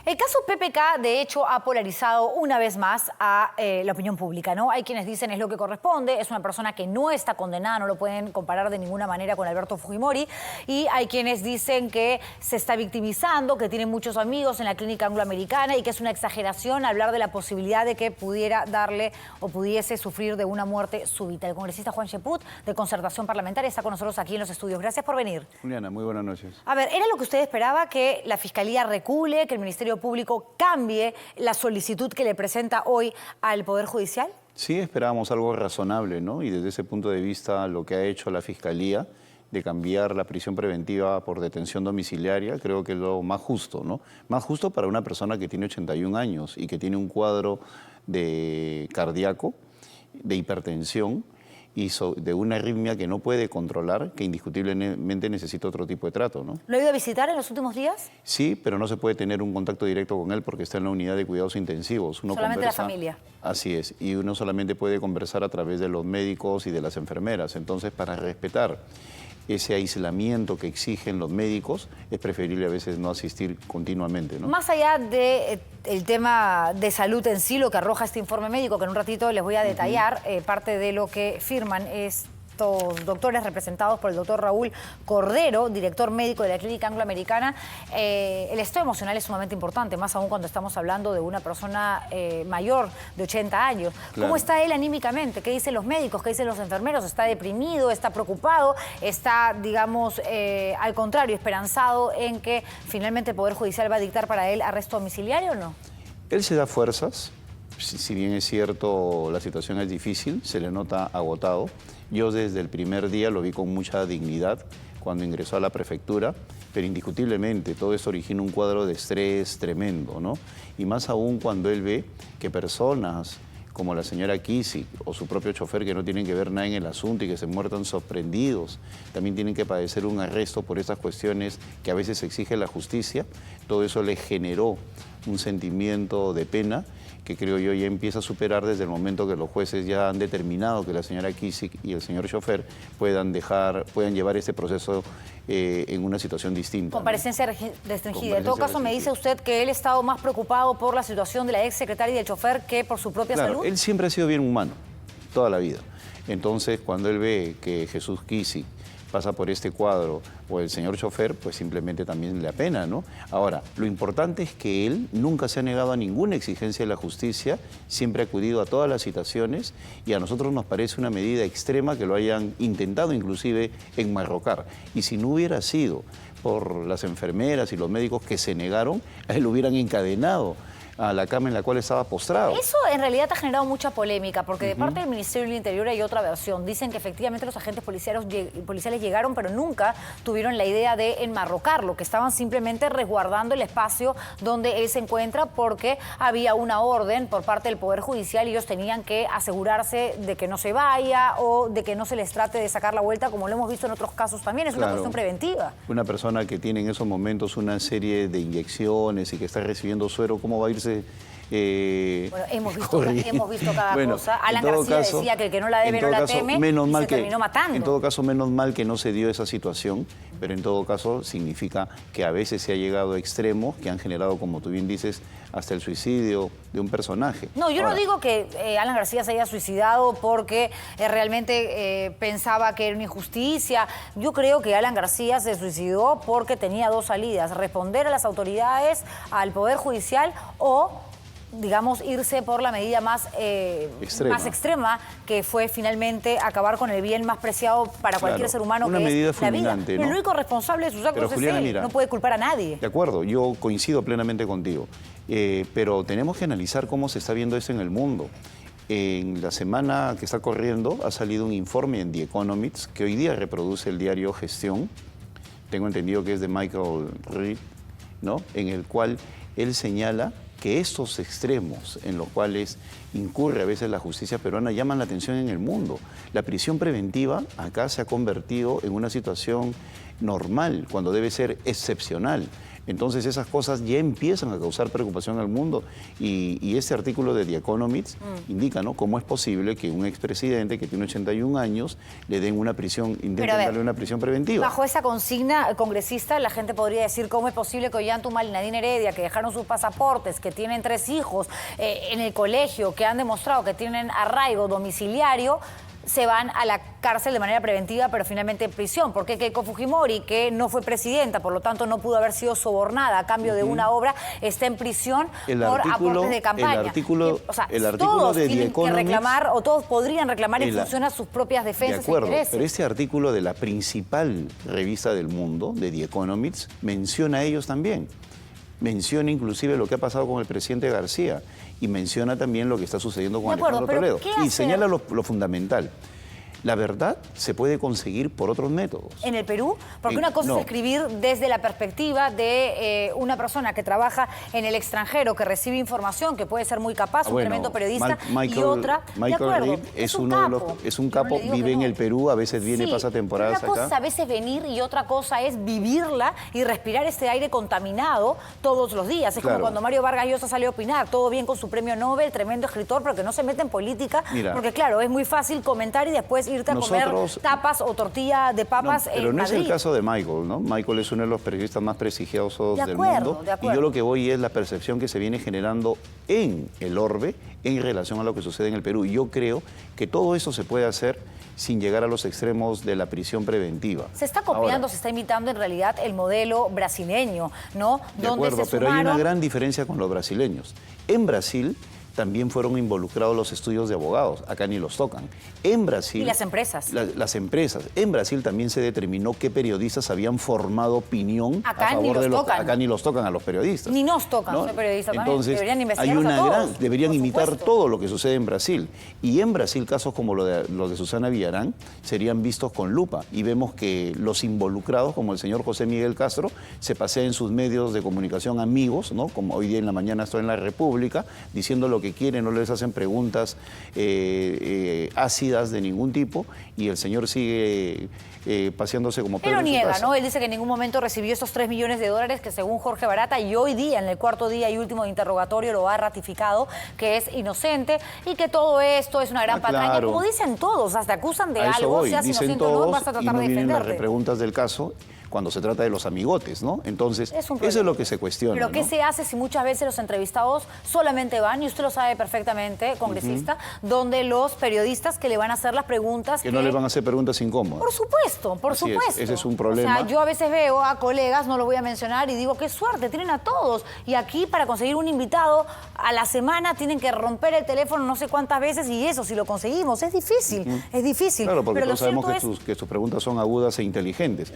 El caso PPK, de hecho, ha polarizado una vez más a la opinión pública, ¿no? Hay quienes dicen es lo que corresponde, es una persona que no está condenada, no lo pueden comparar de ninguna manera con Alberto Fujimori, y hay quienes dicen que se está victimizando, que tiene muchos amigos en la clínica angloamericana y que es una exageración hablar de la posibilidad de que pudiera darle o pudiese sufrir de una muerte súbita. El congresista Juan Cheput, de Concertación Parlamentaria, está con nosotros aquí en los estudios. Gracias por venir. Juliana, muy buenas noches. A ver, ¿era lo que usted esperaba, que la Fiscalía recule, que el Ministerio Público cambie la solicitud que le presenta hoy al Poder Judicial? Sí, esperábamos algo razonable, ¿no? Y desde ese punto de vista, lo que ha hecho la Fiscalía de cambiar la prisión preventiva por detención domiciliaria, creo que es lo más justo, ¿no? Más justo para una persona que tiene 81 años y que tiene un cuadro de cardíaco, de hipertensión y de una arritmia que no puede controlar, que indiscutiblemente necesita otro tipo de trato, ¿no? ¿Lo ha ido a visitar en los últimos días? Sí, pero no se puede tener un contacto directo con él porque está en la unidad de cuidados intensivos. Solamente la familia. Así es, y uno solamente puede conversar a través de los médicos y de las enfermeras. Entonces, para respetar ese aislamiento que exigen los médicos, es preferible a veces no asistir continuamente, ¿no? Más allá del tema de salud en sí, lo que arroja este informe médico, que en un ratito les voy a detallar, parte de lo que firman estos doctores representados por el doctor Raúl Cordero, director médico de la Clínica Angloamericana. El estado emocional es sumamente importante, más aún cuando estamos hablando de una persona mayor de 80 años. Claro. ¿Cómo está él anímicamente? ¿Qué dicen los médicos? ¿Qué dicen los enfermeros? ¿Está deprimido? ¿Está preocupado? ¿Está, digamos, al contrario, esperanzado en que finalmente el Poder Judicial va a dictar para él arresto domiciliario o no? Él se da fuerzas, si bien es cierto la situación es difícil, se le nota agotado. Yo desde el primer día lo vi con mucha dignidad cuando ingresó a la prefectura, pero indiscutiblemente todo esto origina un cuadro de estrés tremendo, ¿no? Y más aún cuando él ve que personas como la señora Kisi o su propio chofer, que no tienen que ver nada en el asunto y que se muertan sorprendidos, también tienen que padecer un arresto por estas cuestiones que a veces exige la justicia. Todo eso le generó un sentimiento de pena que creo yo ya empieza a superar desde el momento que los jueces ya han determinado que la señora Kisic y el señor chofer puedan llevar este proceso en una situación distinta. Comparecencia restringida. En todo caso, me dice usted que él ha estado más preocupado por la situación de la ex secretaria y del chofer que por su propia salud. Él siempre ha sido bien humano, toda la vida. Entonces, cuando él ve que Jesús Kisic pasa por este cuadro, o el señor chofer, pues simplemente también le apena, ¿no? Ahora, lo importante es que él nunca se ha negado a ninguna exigencia de la justicia, siempre ha acudido a todas las citaciones y a nosotros nos parece una medida extrema que lo hayan intentado inclusive enmarrocar. Y si no hubiera sido por las enfermeras y los médicos que se negaron, a él lo hubieran encadenado a la cama en la cual estaba postrado. Eso en realidad ha generado mucha polémica, porque de parte del Ministerio del Interior hay otra versión. Dicen que efectivamente los agentes policiales llegaron, pero nunca tuvieron la idea de enmarrocarlo, que estaban simplemente resguardando el espacio donde él se encuentra, porque había una orden por parte del Poder Judicial y ellos tenían que asegurarse de que no se vaya o de que no se les trate de sacar la vuelta, como lo hemos visto en otros casos también. Es una cuestión preventiva. Una persona que tiene en esos momentos una serie de inyecciones y que está recibiendo suero, ¿cómo va a irse? Bueno, hemos visto cada cosa. Alan García decía que el que no la debe no la teme y se terminó matando. En todo caso, menos mal que no se dio esa situación, pero en todo caso significa que a veces se ha llegado a extremos que han generado, como tú bien dices, hasta el suicidio de un personaje. No, yo no digo que Alan García se haya suicidado porque realmente pensaba que era una injusticia. Yo creo que Alan García se suicidó porque tenía dos salidas: responder a las autoridades, al Poder Judicial, o digamos, irse por la medida más extrema, que fue finalmente acabar con el bien más preciado para cualquier ser humano, una que medida es la vida. ¿no? El único responsable de sus actos es él, mira, no puede culpar a nadie. De acuerdo, yo coincido plenamente contigo, pero tenemos que analizar cómo se está viendo eso en el mundo. En la semana que está corriendo ha salido un informe en The Economist que hoy día reproduce el diario Gestión, tengo entendido que es de Michael Reed, ¿no? En el cual él señala que estos extremos en los cuales incurre a veces la justicia peruana llaman la atención en el mundo. La prisión preventiva acá se ha convertido en una situación normal, cuando debe ser excepcional. Entonces esas cosas ya empiezan a causar preocupación al mundo y este artículo de The Economist indica, ¿no?, cómo es posible que un expresidente que tiene 81 años le den una prisión, intenten darle una prisión preventiva. Bajo esa consigna congresista, la gente podría decir cómo es posible que Ollantuma y Nadine Heredia, que dejaron sus pasaportes, que tienen 3 hijos en el colegio, que han demostrado que tienen arraigo domiciliario, se van a la cárcel de manera preventiva, pero finalmente en prisión. Porque Keiko Fujimori, que no fue presidenta, por lo tanto no pudo haber sido sobornada a cambio de una obra, está en prisión por aportes de campaña. El artículo todos de The tienen que Economist, reclamar, o todos podrían reclamar en función a sus propias defensas. De acuerdo, e intereses. pero este artículo de la principal revista del mundo, de The Economist, menciona a ellos también. Menciona inclusive lo que ha pasado con el presidente García y menciona también lo que está sucediendo con Alejandro Toledo. Y señala lo fundamental. La verdad se puede conseguir por otros métodos. ¿En el Perú? Porque una cosa es escribir desde la perspectiva de una persona que trabaja en el extranjero, que recibe información, que puede ser muy capaz, un tremendo periodista, y otra... Michael Reed es un capo, vive en el Perú, a veces viene, pasa temporadas acá. Una cosa es a veces venir y otra cosa es vivirla y respirar este aire contaminado todos los días. Es como cuando Mario Vargas Llosa salió a opinar, todo bien con su premio Nobel, tremendo escritor, pero que no se mete en política, porque claro, es muy fácil comentar y después irte a comer tapas o tortilla de papas en Madrid. Pero no es el caso de Michael, ¿no? Michael es uno de los periodistas más prestigiosos del mundo. Y yo lo que voy es la percepción que se viene generando en el orbe en relación a lo que sucede en el Perú. Y yo creo que todo eso se puede hacer sin llegar a los extremos de la prisión preventiva. Se está copiando, se está imitando en realidad el modelo brasileño, ¿no? De acuerdo, pero hay una gran diferencia con los brasileños. En Brasil también fueron involucrados los estudios de abogados. Acá ni los tocan. En Brasil... Y las empresas. Las empresas. En Brasil también se determinó qué periodistas habían formado opinión acá a favor de los... Acá ni los tocan a los periodistas. Ni nos tocan, ¿no? Los periodistas. Entonces, deberían investigarlos deberían imitar todo lo que sucede en Brasil. Y en Brasil, casos como los de Susana Villarán serían vistos con lupa. Y vemos que los involucrados, como el señor José Miguel Castro, se pasea en sus medios de comunicación amigos, ¿no? Como hoy día en la mañana estoy en La República, diciendo lo que quieren, no les hacen preguntas ácidas de ningún tipo, y el señor sigue paseándose como Pedro en su niega, casa. ¿no? Él dice que en ningún momento recibió esos 3 millones de dólares que según Jorge Barata, y hoy día, en el 4º día y último de interrogatorio, lo ha ratificado, que es inocente y que todo esto es una gran patraña. Como dicen todos, hasta acusan de algo, seas inocente o no, vas a tratar de defenderte. Las repreguntas del caso cuando se trata de los amigotes, ¿no? Entonces, eso es lo que se cuestiona. Pero ¿qué ¿no? se hace si muchas veces los entrevistados solamente van, y usted lo sabe perfectamente, congresista, donde los periodistas que le van a hacer las preguntas... Que no le van a hacer preguntas incómodas. Por supuesto, por supuesto. Ese es un problema. O sea, yo a veces veo a colegas, no lo voy a mencionar, y digo, qué suerte, tienen a todos. Y aquí, para conseguir un invitado a la semana, tienen que romper el teléfono no sé cuántas veces, y eso, si lo conseguimos, es difícil, es difícil. Claro, porque pero todos sabemos que sus preguntas son agudas e inteligentes.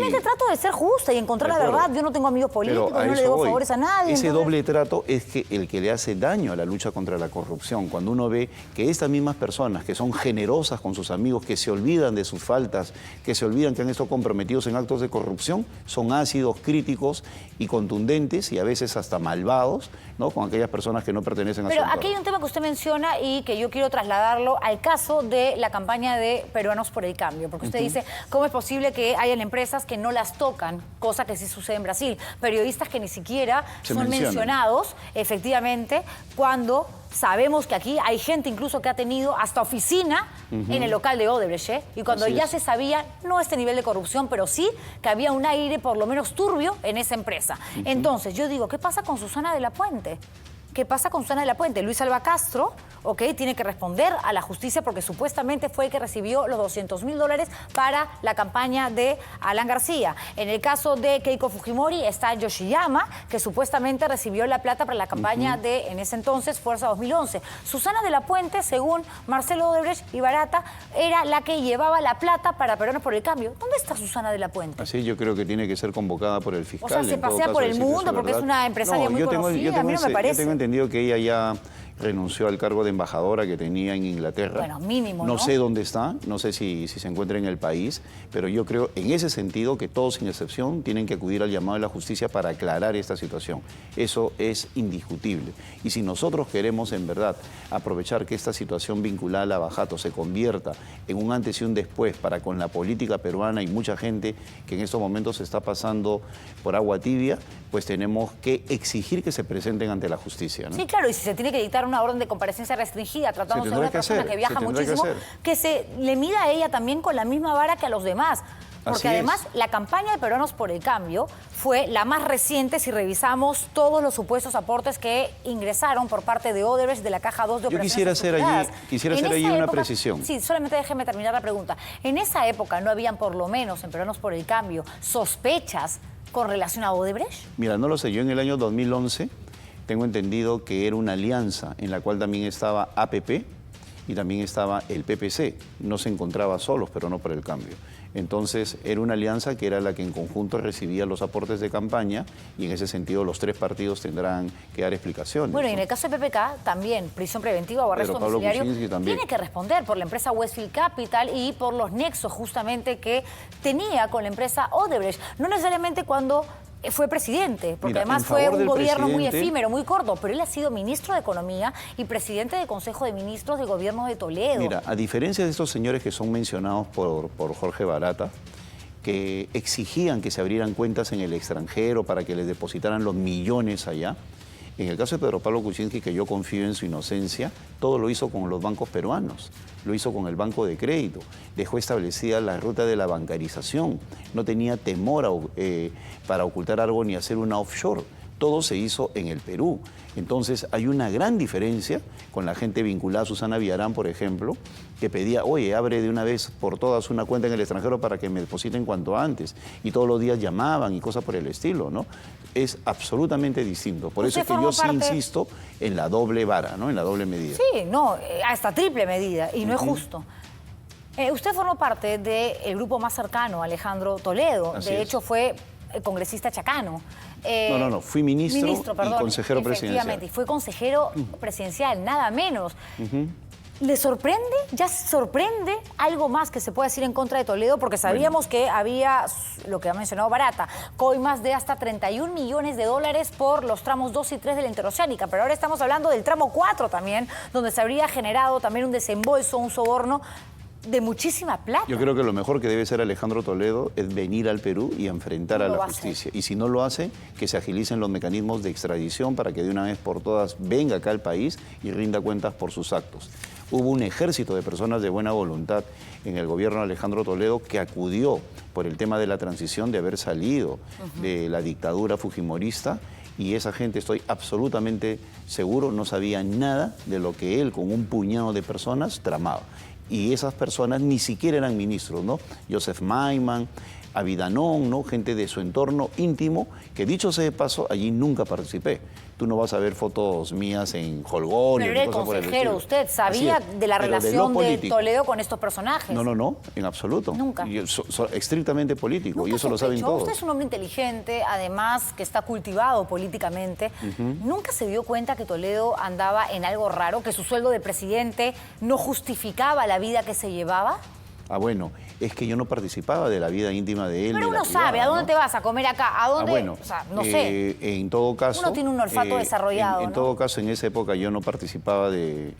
Simplemente trato de ser justa y encontrar la verdad. Yo no tengo amigos políticos, no le debo favores a nadie. Ese doble trato es que el que le hace daño a la lucha contra la corrupción. Cuando uno ve que estas mismas personas que son generosas con sus amigos, que se olvidan de sus faltas, que se olvidan que han estado comprometidos en actos de corrupción, son ácidos, críticos y contundentes y a veces hasta malvados, ¿no? Con aquellas personas que no pertenecen a su entorno. Pero aquí hay un tema que usted menciona y que yo quiero trasladarlo al caso de la campaña de Peruanos por el Cambio, porque usted dice, ¿cómo es posible que hayan empresas que no las tocan? Cosa que sí sucede en Brasil. Periodistas que ni siquiera son mencionados, efectivamente, cuando sabemos que aquí hay gente incluso que ha tenido hasta oficina en el local de Odebrecht, y cuando ya se sabía, no este nivel de corrupción, pero sí que había un aire por lo menos turbio en esa empresa. Entonces, yo digo, ¿qué pasa con Susana de la Puente? ¿Qué pasa con Susana de la Puente? Luis Alba Castro, tiene que responder a la justicia porque supuestamente fue el que recibió los $200.000 para la campaña de Alan García. En el caso de Keiko Fujimori está Yoshiyama, que supuestamente recibió la plata para la campaña de, en ese entonces, Fuerza 2011. Susana de la Puente, según Marcelo Odebrecht y Barata, era la que llevaba la plata para Peruanos por el Cambio. ¿Dónde está Susana de la Puente? Así yo creo que tiene que ser convocada por el fiscal. O sea, se pasea por el mundo porque es una empresaria muy conocida. A mí no me parece. Yo tengo entendido que ella ya renunció al cargo de embajadora que tenía en Inglaterra. Bueno, mínimo, ¿no? No sé dónde está, no sé si se encuentra en el país, pero yo creo en ese sentido que todos sin excepción tienen que acudir al llamado de la justicia para aclarar esta situación. Eso es indiscutible. Y si nosotros queremos en verdad aprovechar que esta situación vinculada a Lava-Jato se convierta en un antes y un después para con la política peruana y mucha gente que en estos momentos se está pasando por agua tibia, pues tenemos que exigir que se presenten ante la justicia, ¿no? Sí, claro, y si se tiene que dictar una orden de comparecencia restringida, tratándose de una persona que viaja muchísimo, que se le mida a ella también con la misma vara que a los demás. Porque además la campaña de Peruanos por el Cambio fue la más reciente si revisamos todos los supuestos aportes que ingresaron por parte de Odebrecht de la Caja 2 de Operaciones Quisiera hacer allí una precisión. Sí, solamente déjeme terminar la pregunta. En esa época no habían, por lo menos en Peruanos por el Cambio, sospechas con relación a Odebrecht. Mira, no lo sé, yo en el año 2011 tengo entendido que era una alianza en la cual también estaba APP y también estaba el PPC. No se encontraba solos, pero no por el cambio. Entonces, era una alianza que era la que en conjunto recibía los aportes de campaña y en ese sentido los tres partidos tendrán que dar explicaciones. Bueno, ¿no? y en el caso de PPK también, prisión preventiva o arresto domiciliario, tiene que responder por la empresa Westfield Capital y por los nexos justamente que tenía con la empresa Odebrecht. No necesariamente cuando fue presidente, porque además fue un gobierno muy efímero, muy corto, pero él ha sido ministro de Economía y presidente del Consejo de Ministros del gobierno de Toledo. Mira, a diferencia de estos señores que son mencionados por Jorge Barata, que exigían que se abrieran cuentas en el extranjero para que les depositaran los millones allá, en el caso de Pedro Pablo Kuczynski, que yo confío en su inocencia, todo lo hizo con los bancos peruanos, lo hizo con el Banco de Crédito, dejó establecida la ruta de la bancarización, no tenía temor para ocultar algo ni hacer una offshore. Todo se hizo en el Perú. Entonces hay una gran diferencia con la gente vinculada a Susana Villarán, por ejemplo, que pedía, oye, abre de una vez por todas una cuenta en el extranjero para que me depositen cuanto antes. Y todos los días llamaban y cosas por el estilo, ¿no? Es absolutamente distinto. Por eso es que yo sí insisto en la doble vara, ¿no? En la doble medida. Sí, no, hasta triple medida, y no es justo. Usted formó parte del grupo más cercano, Alejandro Toledo. De hecho, fue congresista chacano. No, fui ministro y consejero presidencial. Efectivamente, y fue consejero presidencial, nada menos. ¿Le sorprende? ¿Ya sorprende algo más que se pueda decir en contra de Toledo? Porque sabíamos que había, lo que ha mencionado Barata, coimas de hasta 31 millones de dólares por los tramos 2 y 3 de la Interoceánica, pero ahora estamos hablando del tramo 4 también, donde se habría generado también un desembolso, un soborno de muchísima plata. Yo creo que lo mejor que debe hacer Alejandro Toledo es venir al Perú y enfrentar a la justicia. Y si no lo hace, que se agilicen los mecanismos de extradición para que de una vez por todas venga acá al país y rinda cuentas por sus actos. Hubo un ejército de personas de buena voluntad en el gobierno de Alejandro Toledo que acudió por el tema de la transición, de haber salido de la dictadura fujimorista, y esa gente, estoy absolutamente seguro, no sabía nada de lo que él con un puñado de personas tramaba. Y esas personas ni siquiera eran ministros, ¿no? Joseph Maiman, Avidanón, ¿no? Gente de su entorno íntimo, que dicho sea de paso, allí nunca participé. Tú no vas a ver fotos mías en Holgorio. Pero era el consejero, usted sabía de la relación de Toledo con estos personajes. No, en absoluto. Nunca. Estrictamente político, y eso lo saben todos. Usted es un hombre inteligente, además que está cultivado políticamente. ¿Nunca se dio cuenta que Toledo andaba en algo raro, que su sueldo de presidente no justificaba la vida que se llevaba? Ah, bueno, es que yo no participaba de la vida íntima de él. Pero uno sabe, ¿a dónde te vas a comer acá? ¿A dónde? Bueno, o sea, no sé. En todo caso... Uno tiene un olfato desarrollado, En todo caso, en esa época yo no participaba de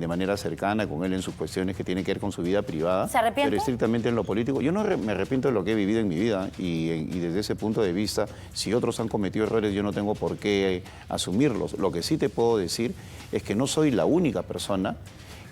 manera cercana con él en sus cuestiones que tienen que ver con su vida privada. ¿Se arrepiente? Pero estrictamente en lo político. Yo no me arrepiento de lo que he vivido en mi vida y desde ese punto de vista, si otros han cometido errores, yo no tengo por qué asumirlos. Lo que sí te puedo decir es que no soy la única persona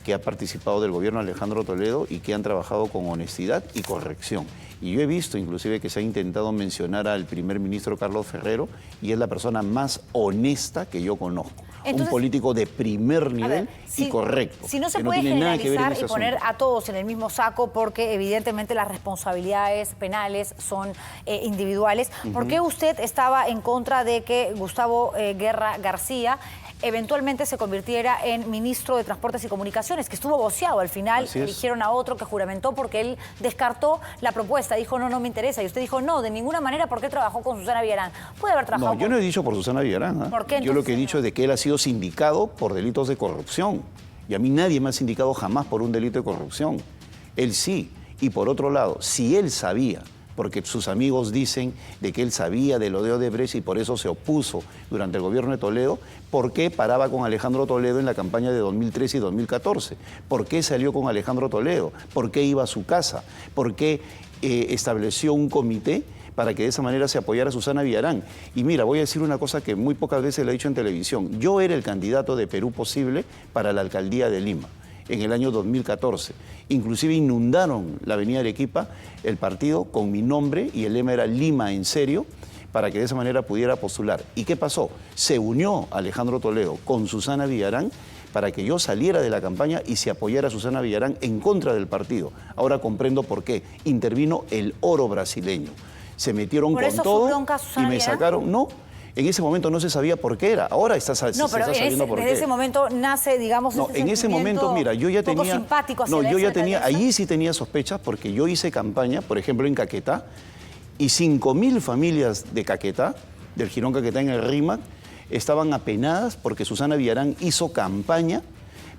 que ha participado del gobierno de Alejandro Toledo y que han trabajado con honestidad y corrección. Y yo he visto inclusive que se ha intentado mencionar al primer ministro Carlos Ferrero y es la persona más honesta que yo conozco. Entonces, un político de primer nivel y correcto. Si no se puede generalizar y poner a todos en el mismo saco porque evidentemente las responsabilidades penales son individuales, ¿por qué usted estaba en contra de que Gustavo Guerra García eventualmente se convirtiera en ministro de Transportes y Comunicaciones, que estuvo voceado al final? Eligieron a otro que juramentó porque él descartó la propuesta, dijo no me interesa, y usted dijo no, de ninguna manera, porque trabajó con Susana Villarán. Puede haber trabajado yo no he dicho por Susana Villarán. ¿Por qué, entonces, yo lo que he dicho es de que él ha sido sido sindicado por delitos de corrupción. Y a mí nadie me ha sindicado jamás por un delito de corrupción. Él sí. Y por otro lado, si él sabía, porque sus amigos dicen de que él sabía de lo de Odebrecht y por eso se opuso durante el gobierno de Toledo, ¿por qué paraba con Alejandro Toledo en la campaña de 2013 y 2014? ¿Por qué salió con Alejandro Toledo? ¿Por qué iba a su casa? ¿Por qué estableció un comité para que de esa manera se apoyara a Susana Villarán? Y mira, voy a decir una cosa que muy pocas veces le he dicho en televisión. Yo era el candidato de Perú Posible para la alcaldía de Lima en el año 2014. Inclusive inundaron la avenida Arequipa, el partido, con mi nombre, y el lema era Lima en serio, para que de esa manera pudiera postular. ¿Y qué pasó? Se unió Alejandro Toledo con Susana Villarán para que yo saliera de la campaña y se apoyara a Susana Villarán en contra del partido. Ahora comprendo por qué. Intervino el oro brasileño. Se metieron ¿Por con eso todo su bronca a Susana y me Villarán? sacaron... No. En ese momento no se sabía por qué era. Ahora se está sabiendo por qué. Desde ese momento nace, digamos, No, ese en ese momento, mira, yo ya tenía... simpático hacia No, la yo ya ex tenía... alcaldesa. Allí sí tenía sospechas porque yo hice campaña, por ejemplo, en Caquetá, y 5.000 familias de Caquetá, del Jirón Caquetá en el RIMAC, estaban apenadas porque Susana Villarán hizo campaña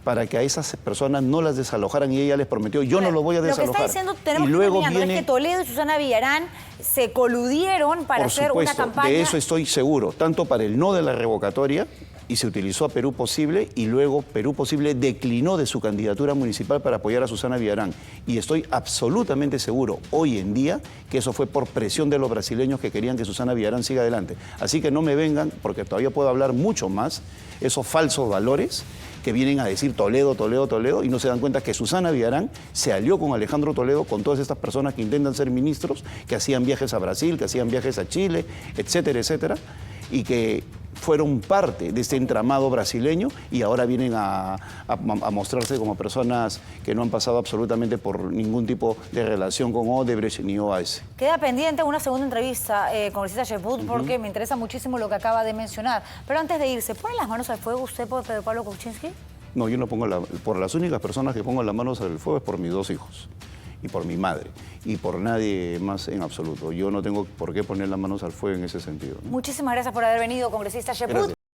para que a esas personas no las desalojaran y ella les prometió, yo no lo voy a desalojar. Lo que está diciendo, tenemos y luego que viene... es que Toledo y Susana Villarán se coludieron para Por hacer supuesto, una campaña... de eso estoy seguro, tanto para el no de la revocatoria, y se utilizó a Perú Posible, y luego Perú Posible declinó de su candidatura municipal para apoyar a Susana Villarán. Y estoy absolutamente seguro hoy en día que eso fue por presión de los brasileños que querían que Susana Villarán siga adelante. Así que no me vengan, porque todavía puedo hablar mucho más, esos falsos valores que vienen a decir Toledo, Toledo, Toledo, y no se dan cuenta que Susana Villarán se alió con Alejandro Toledo, con todas estas personas que intentan ser ministros, que hacían viajes a Brasil, que hacían viajes a Chile, etcétera, etcétera, y que fueron parte de este entramado brasileño y ahora vienen a mostrarse como personas que no han pasado absolutamente por ningún tipo de relación con Odebrecht ni OAS. Queda pendiente una segunda entrevista, congresista Cheput, porque me interesa muchísimo lo que acaba de mencionar. Pero antes de irse, ¿pone las manos al fuego usted por Pedro Pablo Kuczynski? No, yo no pongo por las únicas personas que pongo las manos al fuego es por mis 2 hijos y por mi madre y por nadie más en absoluto. Yo no tengo por qué poner las manos al fuego en ese sentido, ¿no? Muchísimas gracias por haber venido, congresista Cheput. Gracias.